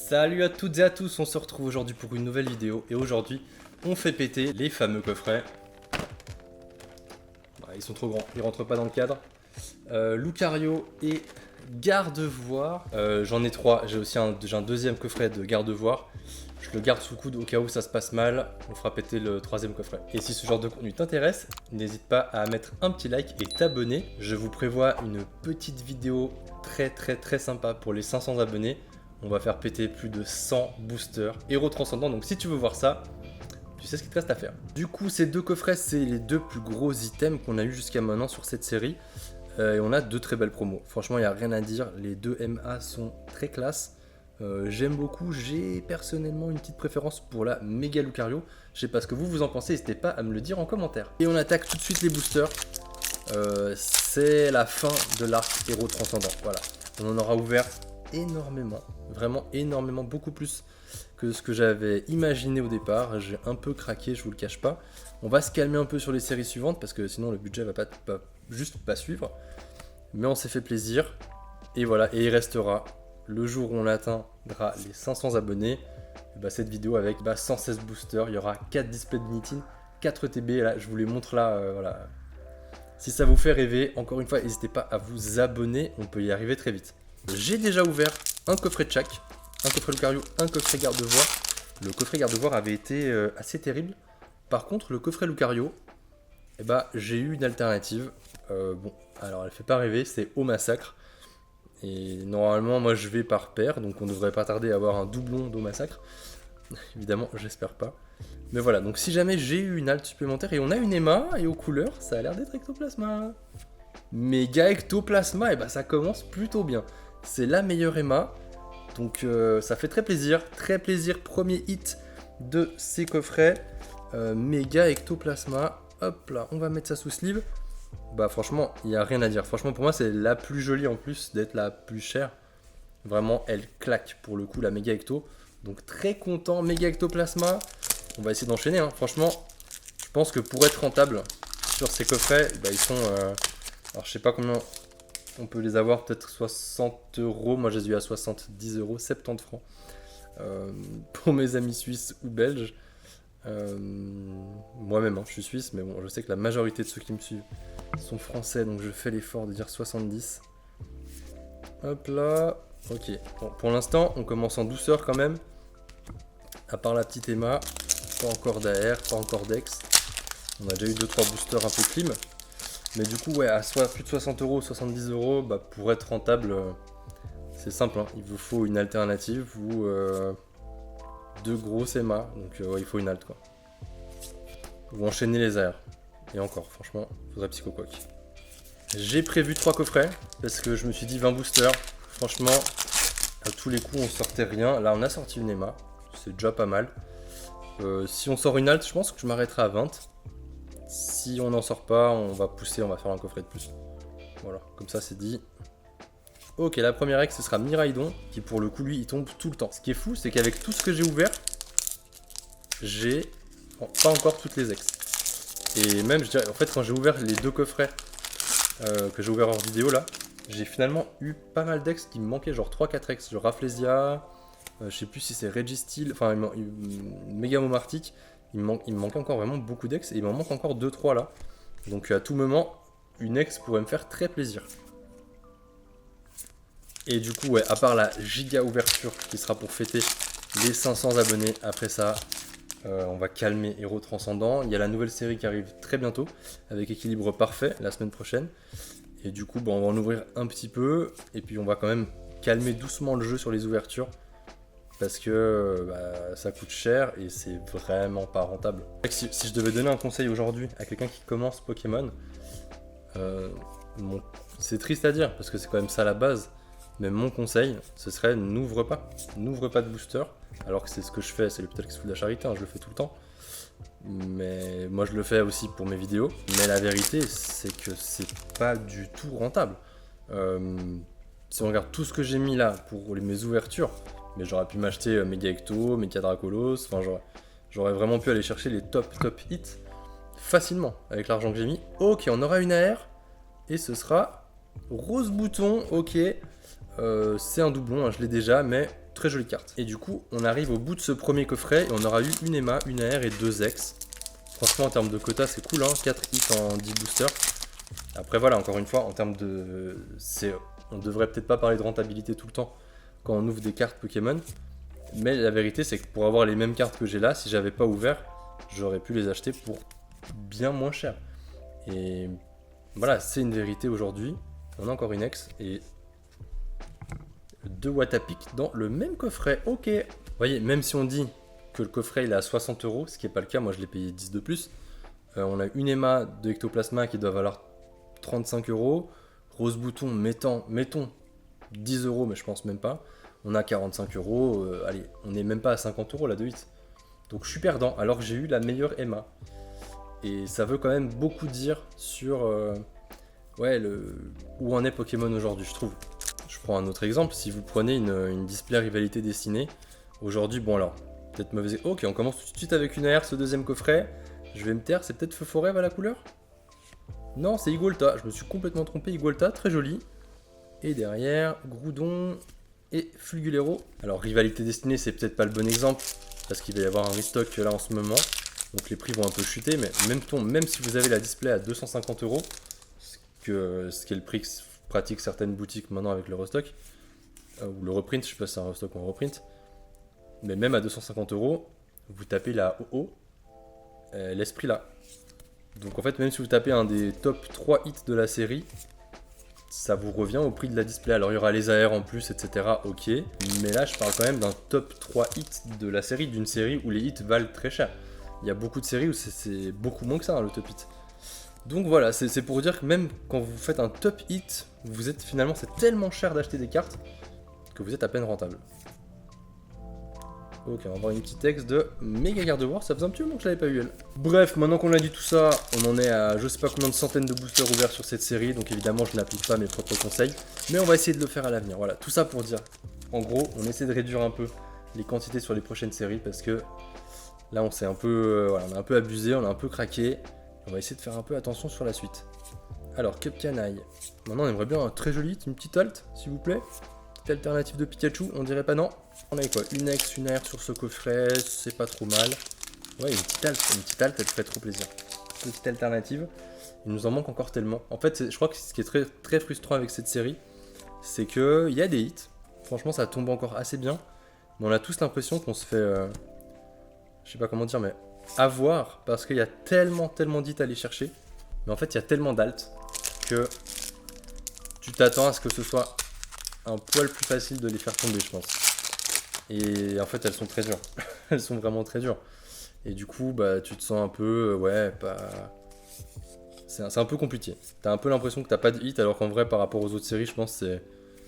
Salut à toutes et à tous, on se retrouve aujourd'hui pour une nouvelle vidéo et aujourd'hui on fait péter les fameux coffrets. Ils sont trop grands, ils rentrent pas dans le cadre. Lucario et Gardevoir. J'en ai trois, j'ai aussi un deuxième coffret de Gardevoir. Je le garde sous le coude au cas où ça se passe mal, on fera péter le troisième coffret. Et si ce genre de contenu t'intéresse, n'hésite pas à mettre un petit like et t'abonner. Je vous prévois une petite vidéo très sympa pour les 500 abonnés. On va faire péter plus de 100 boosters héros transcendants, donc si tu veux voir ça, tu sais ce qu'il te reste à faire. Du coup, ces deux coffrets, c'est les deux plus gros items qu'on a eu jusqu'à maintenant sur cette série. Et on a deux très belles promos. Franchement, il n'y a rien à dire, les deux MA sont très classe. J'aime beaucoup, j'ai personnellement une petite préférence pour la méga Lucario. Je sais pas ce que vous en pensez, n'hésitez pas à me le dire en commentaire. Et on attaque tout de suite les boosters. C'est la fin de l'arc héros transcendant, voilà. On en aura ouvert énormément, vraiment énormément, beaucoup plus que ce que j'avais imaginé au départ. J'ai un peu craqué, je vous le cache pas. On va se calmer un peu sur les séries suivantes parce que sinon le budget va juste pas suivre. Mais on s'est fait plaisir et voilà, et il restera le jour où on atteindra les 500 abonnés, cette vidéo avec 116 boosters, il y aura 4 displays de Nitin, 4 TB, là je vous les montre là, voilà. Si ça vous fait rêver, encore une fois, n'hésitez pas à vous abonner, on peut y arriver très vite. J'ai déjà ouvert un coffret de chaque, un coffret Lucario, un coffret Gardevoir. Le coffret Gardevoir avait été assez terrible. Par contre, le coffret Lucario, j'ai eu une alternative. Bon, alors elle fait pas rêver, c'est au massacre. Et normalement, moi je vais par paire, donc on devrait pas tarder à avoir un doublon d'au massacre. Évidemment, j'espère pas. Mais voilà, donc si jamais j'ai eu une halte supplémentaire et on a une Emma, et aux couleurs, ça a l'air d'être Ectoplasma. Méga Ectoplasma, ça commence plutôt bien. C'est la meilleure Emma, donc ça fait très plaisir, premier hit de ces coffrets. Méga Ectoplasma, hop là, on va mettre ça sous sleeve. Franchement, il n'y a rien à dire. Franchement, pour moi, c'est la plus jolie en plus d'être la plus chère. Vraiment, elle claque pour le coup, la Méga Ecto. Donc très content, Méga Ectoplasma. On va essayer d'enchaîner, hein. Franchement, je pense que pour être rentable sur ces coffrets, ils sont... alors je sais pas combien on peut les avoir, peut-être 60 €. Moi, je les ai eu à 70 €, 70 francs. Pour mes amis suisses ou belges. Moi-même, je suis suisse, mais bon, je sais que la majorité de ceux qui me suivent sont français, donc je fais l'effort de dire 70. Hop là, ok. Bon, pour l'instant, on commence en douceur quand même. À part la petite Emma, pas encore d'AR, pas encore d'Ex. On a déjà eu 2-3 boosters un peu clim. Mais du coup, ouais, à plus de 60 €, 70 €, pour être rentable, c'est simple, hein. Il vous faut une alternative ou deux grosses Emma. Donc il faut une alt, quoi. Ou enchaîner les AR. Et encore, franchement, faudrait psychoquac. J'ai prévu 3 coffrets parce que je me suis dit 20 boosters. Franchement, à tous les coups, on sortait rien. Là, on a sorti une Emma. C'est déjà pas mal. Si on sort une alt, je pense que je m'arrêterai à 20. Si on n'en sort pas, on va pousser, on va faire un coffret de plus. Voilà, comme ça, c'est dit. Ok, la première ex, ce sera Miraidon, qui pour le coup, lui, il tombe tout le temps. Ce qui est fou, c'est qu'avec tout ce que j'ai ouvert, j'ai pas encore toutes les ex. Et même, je dirais, en fait, quand j'ai ouvert les deux coffrets que j'ai ouvert hors vidéo, là, j'ai finalement eu pas mal d'ex qui me manquaient, genre 3-4 ex, genre Rafflesia, je sais plus si c'est Registeel, enfin, Megamomartic, il me manquait encore vraiment beaucoup d'ex, et il m'en manque encore 2-3 là. Donc à tout moment, une ex pourrait me faire très plaisir. Et du coup, ouais, à part la giga ouverture qui sera pour fêter les 500 abonnés, après ça, on va calmer Héros Transcendant. Il y a la nouvelle série qui arrive très bientôt, avec Équilibre Parfait, la semaine prochaine. Et du coup, on va en ouvrir un petit peu, et puis on va quand même calmer doucement le jeu sur les ouvertures, parce que ça coûte cher, et c'est vraiment pas rentable. Si je devais donner un conseil aujourd'hui à quelqu'un qui commence Pokémon, c'est triste à dire, parce que c'est quand même ça la base, mais mon conseil, ce serait n'ouvre pas de booster, alors que c'est ce que je fais, c'est l'hôpital qui se fout de la charité, hein, je le fais tout le temps. Mais moi je le fais aussi pour mes vidéos, mais la vérité c'est que c'est pas du tout rentable. Si on regarde tout ce que j'ai mis là pour mes ouvertures, mais j'aurais pu m'acheter Mega Ecto, Mega Dracolos, enfin j'aurais vraiment pu aller chercher les top hits facilement avec l'argent que j'ai mis. Ok, on aura une AR, et ce sera Rose Bouton, ok. C'est un doublon, hein, je l'ai déjà, mais très jolie carte. Et du coup, on arrive au bout de ce premier coffret et on aura eu une Emma, une AR et 2 Ex. Franchement, en termes de quota, c'est cool, hein, 4 hits en 10 boosters. Après, voilà, encore une fois, en termes de... On devrait peut-être pas parler de rentabilité tout le temps quand on ouvre des cartes Pokémon. Mais la vérité, c'est que pour avoir les mêmes cartes que j'ai là, si j'avais pas ouvert, j'aurais pu les acheter pour bien moins cher. Et voilà, c'est une vérité aujourd'hui. On a encore une Ex et 2 Watapic dans le même coffret. Ok. Vous voyez, même si on dit que le coffret il est à 60 €, ce qui n'est pas le cas, moi je l'ai payé 10 de plus. On a une Emma de Ectoplasma qui doit valoir 35 €. Rose Bouton, mettons 10 €, mais je pense même pas. On a 45 €. Allez, on n'est même pas à 50 € la de hit. Donc je suis perdant alors que j'ai eu la meilleure Emma. Et ça veut quand même beaucoup dire sur où en est Pokémon aujourd'hui, je trouve. Je prends un autre exemple. Si vous prenez une display rivalité destinée, aujourd'hui, bon alors, peut-être mauvais. Ok, on commence tout de suite avec une AR, ce deuxième coffret. Je vais me taire, c'est peut-être Feu Forêt à la couleur? Non, c'est Igolta. Je me suis complètement trompé. Igolta, très joli. Et derrière, Groudon et Fulgulero. Alors, rivalité destinée, c'est peut-être pas le bon exemple parce qu'il va y avoir un restock là en ce moment. Donc les prix vont un peu chuter, mais même si vous avez la display à 250 €, ce qui est le prix que pratiquent certaines boutiques maintenant avec le restock, ou le reprint, je sais pas si c'est un restock ou un reprint, mais même à 250 €, vous tapez la OO, l'esprit là. Donc en fait, même si vous tapez un des top 3 hits de la série, ça vous revient au prix de la display. Alors il y aura les AR en plus, etc. Ok, mais là je parle quand même d'un top 3 hits de la série, d'une série où les hits valent très cher. Il y a beaucoup de séries où c'est beaucoup moins que ça, hein, le top hit. Donc voilà, c'est pour dire que même quand vous faites un top hit, vous êtes finalement, c'est tellement cher d'acheter des cartes que vous êtes à peine rentable. Ok, on va voir une petite texte de Méga Gardevoir, ça faisait un petit moment que je l'avais pas eu elle. Bref, maintenant qu'on a dit tout ça, on en est à je sais pas combien de centaines de boosters ouverts sur cette série, donc évidemment je n'applique pas mes propres conseils, mais on va essayer de le faire à l'avenir. Voilà, tout ça pour dire, en gros, on essaie de réduire un peu les quantités sur les prochaines séries parce que là on s'est un peu, on a un peu abusé, on a un peu craqué. On va essayer de faire un peu attention sur la suite. Alors, Cupcanaille. Maintenant, on aimerait bien un très joli, une petite alt, s'il vous plaît. Petite alternative de Pikachu, on dirait pas non. On a quoi? Une Ex, une AR sur ce coffret, c'est pas trop mal. Ouais, une petite alt, elle ferait trop plaisir. Petite alternative. Il nous en manque encore tellement. En fait, je crois que ce qui est très, très frustrant avec cette série, c'est qu'il y a des hits. Franchement, ça tombe encore assez bien. Mais on a tous l'impression qu'on se fait... je sais pas comment dire, mais... avoir parce qu'il y a tellement d'hits à aller chercher, mais en fait il y a tellement d'alt que tu t'attends à ce que ce soit un poil plus facile de les faire tomber, je pense. Et en fait elles sont très dures. Elles sont vraiment très dures. Et du coup bah tu te sens un peu c'est un peu compliqué. T'as un peu l'impression que t'as pas de hit alors qu'en vrai par rapport aux autres séries je pense que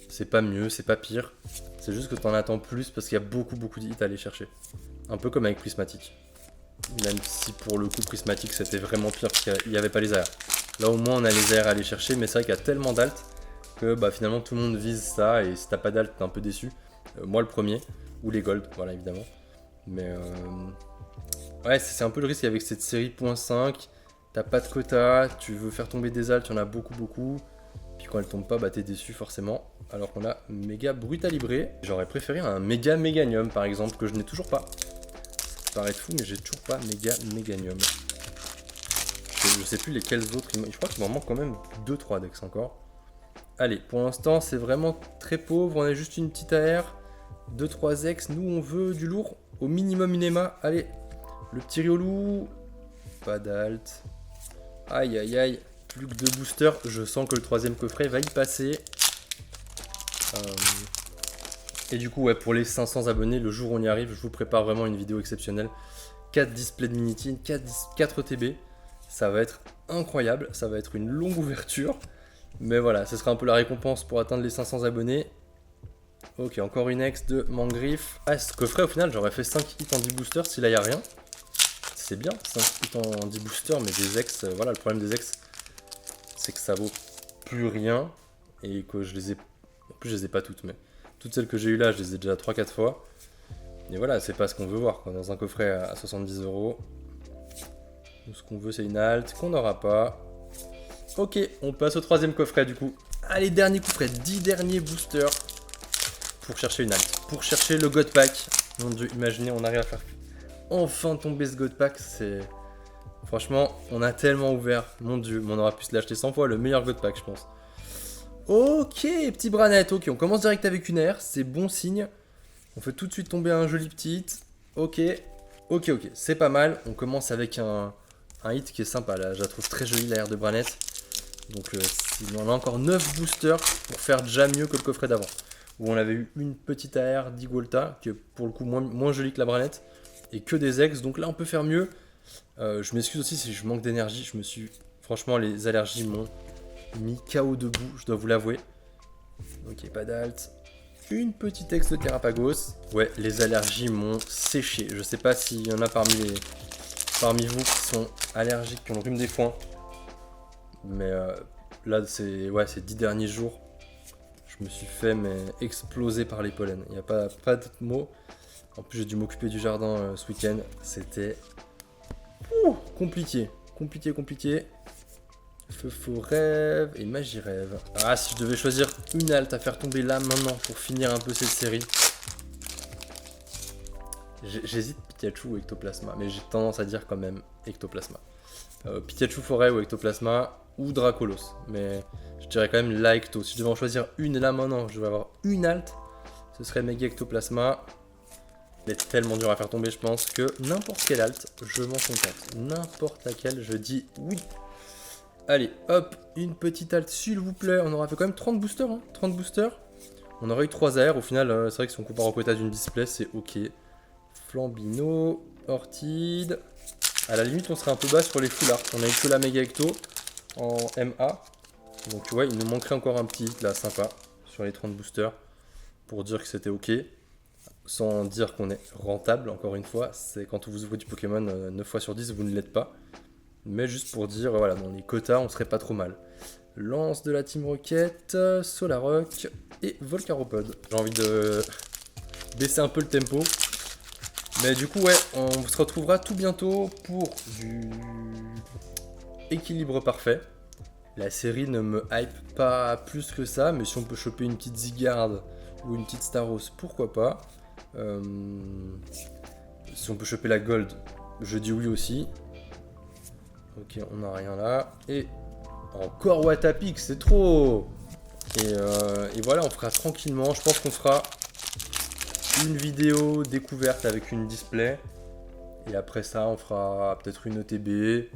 c'est pas mieux, c'est pas pire. C'est juste que t'en attends plus parce qu'il y a beaucoup de hits à aller chercher. Un peu comme avec Prismatic. Même si pour le coup Prismatic c'était vraiment pire parce qu'il n'y avait pas les AR. Là au moins on a les AR à aller chercher, mais c'est vrai qu'il y a tellement d'alt que bah, finalement tout le monde vise ça et si t'as pas d'alt t'es un peu déçu. Moi le premier, ou les gold, voilà évidemment. Mais ouais c'est un peu le risque avec cette série .5, t'as pas de quota, tu veux faire tomber des alts, il y en a beaucoup. Puis quand elles tombent pas, bah t'es déçu forcément. Alors qu'on a méga brutalibré. J'aurais préféré un méga méganium par exemple, que je n'ai toujours pas. Ça paraît fou, mais j'ai toujours pas méga méganium. Je sais plus lesquels autres. Je crois qu'il m'en manque quand même 2-3 decks encore. Allez, pour l'instant, c'est vraiment très pauvre. On a juste une petite AR, 2-3 ex. Nous, on veut du lourd. Au minimum une Emma. Allez, le petit Riolu. Pas d'alt. Aïe. Plus que 2 boosters. Je sens que le troisième coffret va y passer. Et du coup, ouais, pour les 500 abonnés, le jour où on y arrive, je vous prépare vraiment une vidéo exceptionnelle. 4 displays de Miniteen, 4 TB. Ça va être incroyable, ça va être une longue ouverture. Mais voilà, ce sera un peu la récompense pour atteindre les 500 abonnés. Ok, encore une ex de Mangriffe. Ah, ce coffret, au final, j'aurais fait 5 hits en 10 boosters si là, il n'y a rien. C'est bien, 5 hits en 10 boosters, mais des ex, voilà, le problème des ex, c'est que ça vaut plus rien. Et que je les ai... En plus, je les ai pas toutes, mais... Toutes celles que j'ai eues là, je les ai déjà 3-4 fois. Et voilà, c'est pas ce qu'on veut voir, quoi. Dans un coffret à 70 €. Ce qu'on veut, c'est une alt qu'on n'aura pas. Ok, on passe au troisième coffret du coup. Allez, dernier coffret, 10 derniers boosters pour chercher une alt. Pour chercher le God Pack. Mon dieu, imaginez, on arrive à faire enfin tomber ce God Pack. C'est... Franchement, on a tellement ouvert. Mon dieu, on aura pu se l'acheter 100 fois. Le meilleur God Pack, je pense. Ok, petit Branette. Ok, on commence direct avec une R. C'est bon signe. On fait tout de suite tomber un joli petit hit. Ok. Ok, c'est pas mal. On commence avec un hit qui est sympa là. Je la trouve très jolie la R de Branette. Donc on a encore 9 boosters pour faire déjà mieux que le coffret d'avant. Où on avait eu une petite AR d'Igolta, qui est pour le coup moins jolie que la Branette. Et que des ex. Donc là on peut faire mieux. Je m'excuse aussi si je manque d'énergie. Franchement les allergies m'ont mis KO debout, je dois vous l'avouer. Ok, pas d'alt. Une petite ex de Terrapagos. Ouais, les allergies m'ont séché. Je sais pas s'il y en a parmi vous qui sont allergiques, qui ont le rhume des foins. Mais là, ces 10 derniers jours, je me suis fait exploser par les pollens. Il n'y a pas d'autre mot. En plus, j'ai dû m'occuper du jardin ce week-end. C'était compliqué. Feu rêve et magie rêve. Ah, si je devais choisir une halte à faire tomber là maintenant pour finir un peu cette série. J'hésite Pikachu ou Ectoplasma, mais j'ai tendance à dire quand même Ectoplasma. Pikachu forêt ou Ectoplasma ou Dracolos, mais je dirais quand même la Ecto. Si je devais en choisir une là maintenant, je vais avoir une halte, ce serait Mega Ectoplasma. Elle est tellement dur à faire tomber, je pense que n'importe quelle halte, je m'en contente. N'importe laquelle, je dis oui. Allez, hop, une petite halte s'il vous plaît. On aura fait quand même 30 boosters, hein, 30 boosters. On aurait eu 3 AR, au final, c'est vrai que si on compare au quota d'une display, c'est ok. Flambino, Ortide. À la limite, on serait un peu bas sur les full art. On a eu que la Mega Ecto en MA. Donc tu vois, il nous manquerait encore un petit hit là, sympa, sur les 30 boosters. Pour dire que c'était ok. Sans dire qu'on est rentable, encore une fois. C'est quand vous ouvrez du Pokémon 9 fois sur 10, vous ne l'êtes pas. Mais juste pour dire, voilà, dans les quotas, on serait pas trop mal. Lance de la Team Rocket, Solarock et Volcaropod. J'ai envie de baisser un peu le tempo. Mais du coup, ouais, on se retrouvera tout bientôt pour du équilibre parfait. La série ne me hype pas plus que ça, mais si on peut choper une petite Zygarde ou une petite Staros, pourquoi pas. Si on peut choper la Gold, je dis oui aussi. Ok, on n'a rien là. Et encore Watapix, c'est trop. Et voilà, on fera tranquillement. Je pense qu'on fera une vidéo découverte avec une display. Et après ça, on fera peut-être une ETB,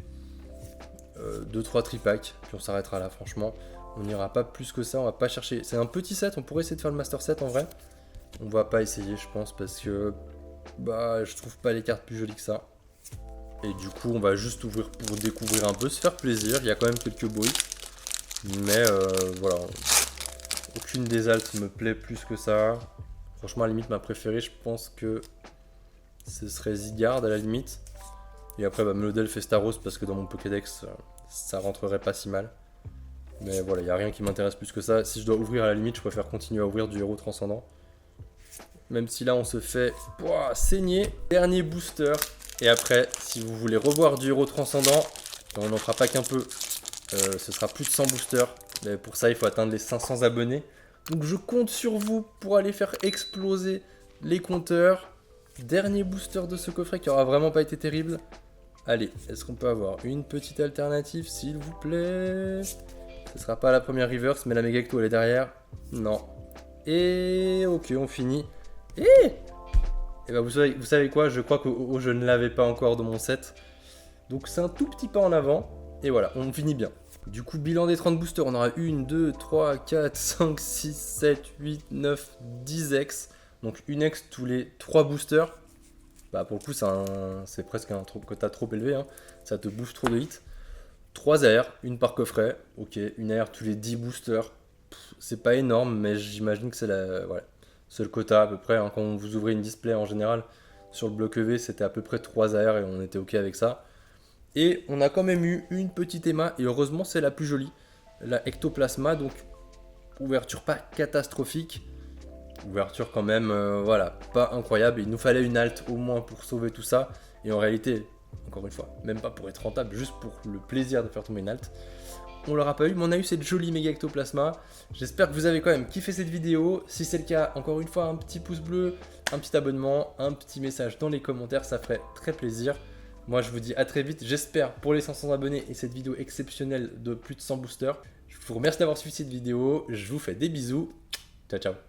2-3 tripacks. Puis on s'arrêtera là, franchement. On n'ira pas plus que ça, on va pas chercher. C'est un petit set, on pourrait essayer de faire le Master Set en vrai. On va pas essayer, je pense, parce que je trouve pas les cartes plus jolies que ça. Et du coup, on va juste ouvrir pour découvrir un peu, se faire plaisir. Il y a quand même quelques bruits. Mais voilà. Aucune des altes me plaît plus que ça. Franchement, à la limite, ma préférée, je pense que ce serait Zygarde à la limite. Et après, Melodel fait Staros parce que dans mon Pokédex, ça rentrerait pas si mal. Mais voilà, il n'y a rien qui m'intéresse plus que ça. Si je dois ouvrir à la limite, je préfère continuer à ouvrir du héros transcendant. Même si là, on se fait saigner. Dernier booster. Et après, si vous voulez revoir du héros transcendant, on n'en fera pas qu'un peu. Ce sera plus de 100 boosters. Mais pour ça, il faut atteindre les 500 abonnés. Donc je compte sur vous pour aller faire exploser les compteurs. Dernier booster de ce coffret qui aura vraiment pas été terrible. Allez, est-ce qu'on peut avoir une petite alternative, s'il vous plaît? Ce sera pas la première reverse, mais la Mega Ecto elle est derrière. Non. Et ok, on finit. Et vous savez quoi? Je crois que je ne l'avais pas encore dans mon set. Donc c'est un tout petit pas en avant. Et voilà, on finit bien. Du coup, bilan des 30 boosters, on aura 1, 2, 3, 4, 5, 6, 7, 8, 9, 10 ex. Donc une ex tous les 3 boosters. Pour le coup, c'est presque un quota trop élevé. Hein. Ça te bouffe trop de hits. 3 AR, une par coffret. Ok, une AR tous les 10 boosters. C'est pas énorme, mais j'imagine que c'est c'est le quota à peu près. Hein. Quand vous ouvrez une display en général, sur le bloc EV, c'était à peu près 3 AR et on était ok avec ça. Et on a quand même eu une petite Emma, et heureusement c'est la plus jolie, la Ectoplasma, donc ouverture pas catastrophique, ouverture quand même, pas incroyable. Il nous fallait une halte au moins pour sauver tout ça, et en réalité, encore une fois, même pas pour être rentable, juste pour le plaisir de faire tomber une halte. on l'aura pas eu, mais on a eu cette jolie méga ectoplasma. J'espère que vous avez quand même kiffé cette vidéo. Si c'est le cas, encore une fois, un petit pouce bleu, un petit abonnement, un petit message dans les commentaires, ça ferait très plaisir. Moi, je vous dis à très vite. J'espère pour les 500 abonnés et cette vidéo exceptionnelle de plus de 100 boosters. Je vous remercie d'avoir suivi cette vidéo. Je vous fais des bisous. Ciao, ciao.